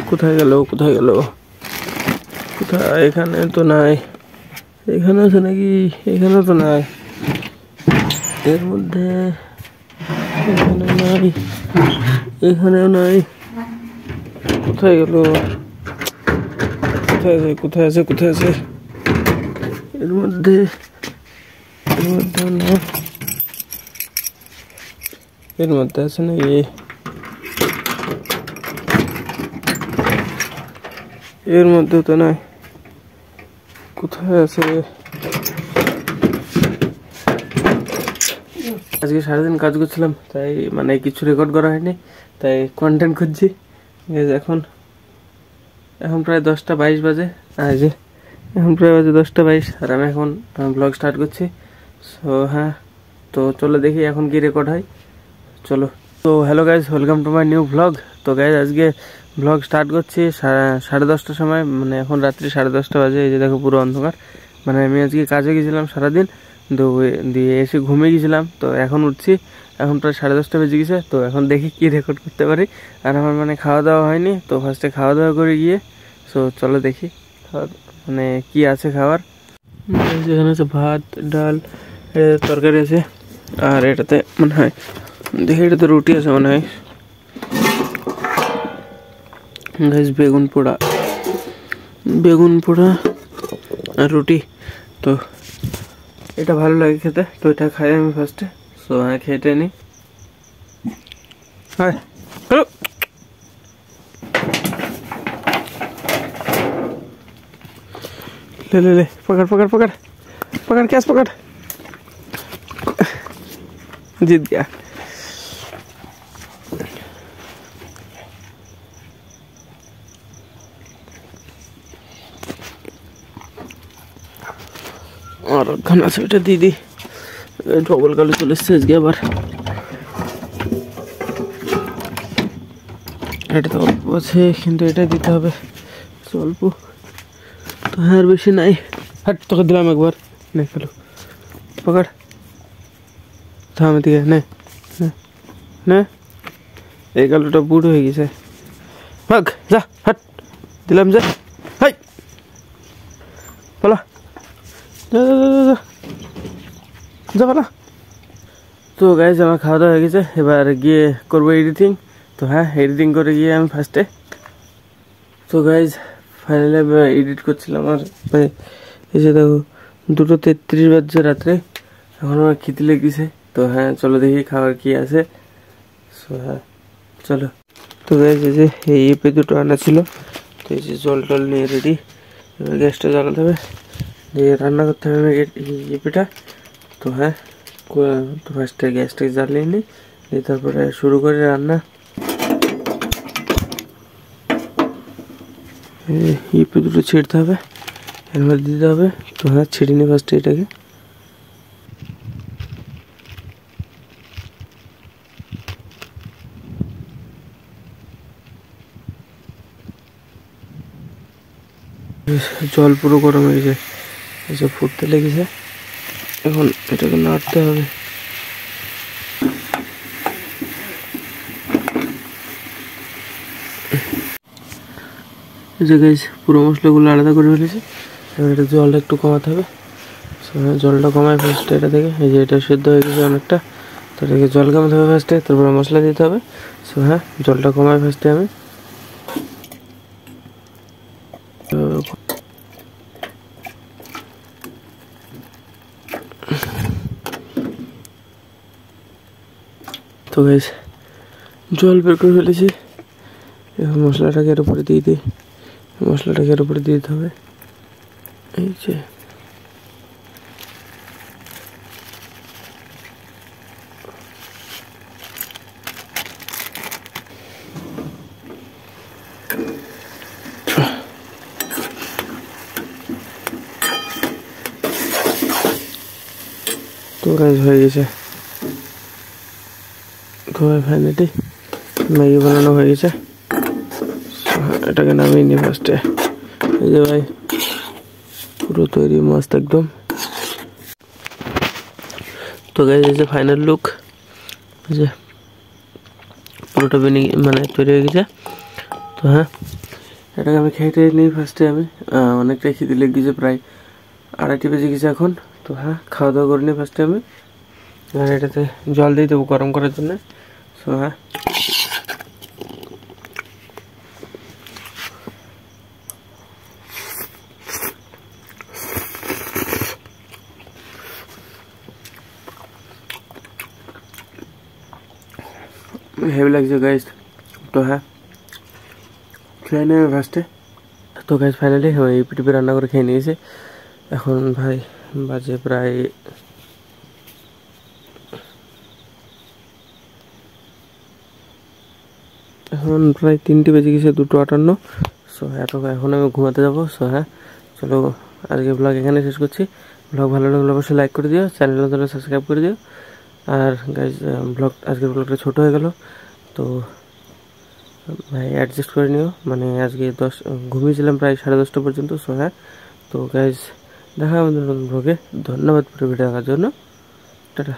কোথায় গেল কোথায় গেল কোথায়? এখানে তো নাই, এখানে আছে নাকি? এখানে তো নাই, এর মধ্যে এখানে নাই, এখানেও নাই। কোথায় গেল? কোথায় আছে কোথায় আছে কোথায় আছে? এর মধ্যে না, এর মধ্যে আছে নাকি? এর মধ্যে তো নাই, কোথায় আছে? আজকে সারাদিন কাজ করছিলাম, তাই মানে কিছু রেকর্ড করা হয়নি, তাই কন্টেন্ট খুঁজছি। এখন প্রায় 10টা 22 বাজে। এখন প্রায় বাজে 10টা 22, আর আমি এখন ব্লগ স্টার্ট করছি। সো হ্যাঁ, তো চলো দেখি এখন কি রেকর্ড হয়। চলো। তো hello guys, welcome to my new blog. তো গাইজ আজকে ব্লগ স্টার্ট করছি 10:30টার সময়, মানে এখন রাত্রি 10:30 বাজে। এই যে দেখো পুরো অন্ধকার। মানে আমি আজকে কাজে গেছিলাম সারাদিন, তো দিয়ে এসে ঘুমিয়ে গেছিলাম। তো এখন উঠছি, এখন প্রায় 10:30 বেজে গেছে। তো এখন দেখি কি রেকর্ড করতে পারি। আর আমার মানে খাওয়া দাওয়া হয়নি, তো ফার্স্টে খাওয়া দাওয়া করে গিয়ে সো চলো দেখি মানে কি আছে খাবার। যেখানে আছে ভাত, ডাল, তরকারি আছে, আর এটাতে মনে হয় দেখি এটাতে রুটি আছে মনে হয়। বেগুন পোড়া আর রুটি। তো এটা ভালো লাগে খেতে, তো এটা খাই আমি ফার্স্টে। সো হ্যাঁ, খেতে নি। হ্যাঁ হ্যালো, ले पकड़ पकड़ पकड़ पकड़, कैस पकड़। जीत गया। और खाना से बेटा दीदी डबल কালো চলে এসেছে আজকে আবার। এটা তো অল্প আছে, কিন্তু এটা দিতে হবে অল্প। তো হ্যাঁ, আর বেশি নাই। হাট, তোকে দিলাম একবার, নে খেলো, পকড়। থাম এদিকে, নে নে। এই কালোটা বুড়ো হয়ে গেছে, ভাগ যা, হাট দিলাম, যা হাই পালা, যা যা যা যা পালা। তো গাইজ আমার খাওয়া দাওয়া হয়ে গেছে, এবার গিয়ে করবো এডিটিং। তো হ্যাঁ, এডিটিং করে গিয়ে আমি ফার্স্টে। তো গাইজ ফাইনালি আমি এডিট করছিলাম, আর এসে দেখো 2:33 বাজছে রাত্রে। এখন আমার খিদে লেগেছে। তো হ্যাঁ, চলো দেখি খাবার কি আছে। হ্যাঁ চলো। তো গাইজ এই যে এই এপে 2টো আনা ছিল, তো এই যে জল টল নিয়ে রেডি। এবার গ্যাসটা জ্বালাতে হবে, দিয়ে রান্না করতে হবে এই এপেটা। তো হ্যাঁ, তো ফার্স্টে গ্যাসটাকে জ্বালিয়ে নিই, দিয়ে তারপরে শুরু করে রান্না। ইপে 2টো ছিঁড়তে হবে, এর মধ্যে দিতে হবে। তো হ্যাঁ, ছিঁড়ে নিই ফার্স্টে এটাকে। জল পুরো গরম হয়ে গেছে, এসব ফুটতে লেগেছে। এখন এটাকে নাড়তে হবে। এই যে গাইস, পুরো মশলাগুলো আলাদা করে ফেলেছি। এবার এটা জলটা একটু কমাতে হবে। জলটা কমায় ফার্স্টে এটা থেকে, এই যে এটা সেদ্ধ হয়ে গেছে অনেকটা। তো এটাকে জল কমাতে হবে ফার্স্টে, তারপরে মশলা দিতে হবে। সো হ্যাঁ, জলটা কমায় ফার্স্টে আমি। তো গাইস জল বের করে ফেলেছি, এখন মশলাটাকে এর উপরে দিয়ে দিই। মশলাটাকে এর উপরে দিয়ে দিতে হবে, এই যে। তো গাইস হয়ে গেছে, তো ফাইনালি ম্যাগি বানানো হয়ে গেছে। এটাকে নামিয়ে নিই ফার্স্টে। এই যে ভাই, পুরো তৈরি মস্ত একদম। তো গাইস এই যে ফাইনাল লুক, এই যে পুরোটা মানে তৈরি হয়ে গেছে। তো তো হ্যাঁ, এটাকে আমি খেয়ে নিই ফার্স্টে। আমি অনেকটাই খিদে লেগে গেছে, প্রায় 2:30 বেজে গেছে এখন। তো হ্যাঁ, খাওয়া দাওয়া করে নিই ফার্স্টে আমি। আর এটাতে জল দিয়ে দেবো গরম করার জন্য। সো হ্যাঁ, হেভি লাগছে গাইস। তো হ্যাঁ, খেয়ে নেবে ফার্স্টে। তো গাইস ফাইনালি এই পিটিপি রান্না করে খেয়ে নিয়েছে। এখন ভাই বাজে প্রায় এখন প্রায় 3টে বেজে গেছে, 2:58। সো হ্যাঁ, তো এখন আমি ঘুমাতে যাবো। সো হ্যাঁ, চলো আজকে ব্লগ এখানে শেষ করছি। ব্লগ ভালো লাগলে অবশ্যই লাইক করে দিও, চ্যানেল নতুন সাবস্ক্রাইব করে দিও। আর গাইজ আজকের ব্লগটা ছোটো হয়ে গেল, তো ভাই অ্যাডজাস্ট করে নিও। মানে আজকে ঘুমিয়েছিলাম প্রায় 10:30 পর্যন্ত। সো হ্যাঁ, তো গাইজ দেখা হবে নতুন ব্লগে। ধন্যবাদ পুরো ভিডিও দেখার জন্য। টাটা।